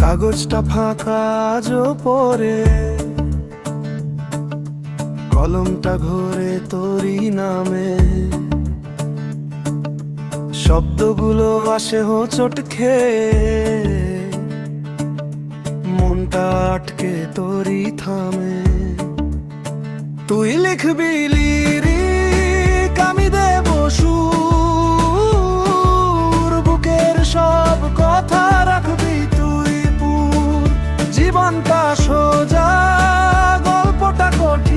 কাগজটা ফাঁকা আজও পড়ে, কলমটা ঘোরে তোরই নামে। শব্দগুলো আসে হোঁচট খেয়ে, মনটা আটকে তোরই থামে। তুই লিখবি লিরিক, আমি দেব সুর, বুকের সব কথা রাখবি তুই পুর। জীবনটা সোজা, গল্পটা কঠিন,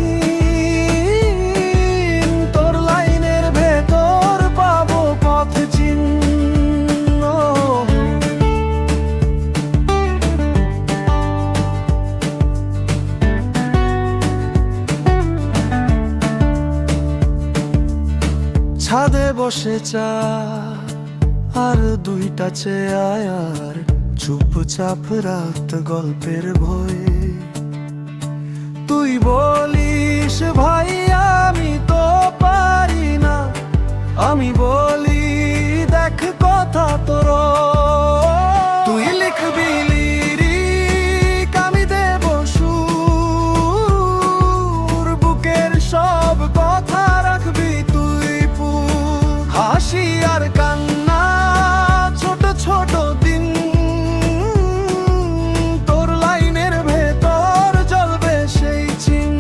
তোর লাইনের ভেতর পাবো পথ চিহ্ন। ছাদে বসে চা আর দুইটা চেয়ার, চুপচাপ রাত গল্পের ভয়ে। তুই বলিস ভাই আমি তো পারি না, আমি বলি দেখ কথা তোর। তুই লিখবি লিরিক, আমি দেব সুর, বুকের সব কথা রাখবি তুই পুর। হাসি আর কান্না, ছোট ছোট দিন, তোর লাইনের ভেতর জ্বলবে সেই চিন।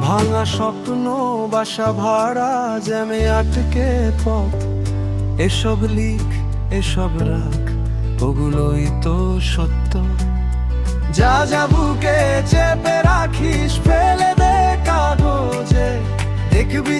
ভাঙা স্বপ্ন, বাসা ভাড়া, জ্যামে আটকে পথ। এসব লিখ, এসব রাখ, ওগুলোই তো সত্য। যা যা বুকে চেপে রাখিস, ফেলে দে কাগজে। দেখবি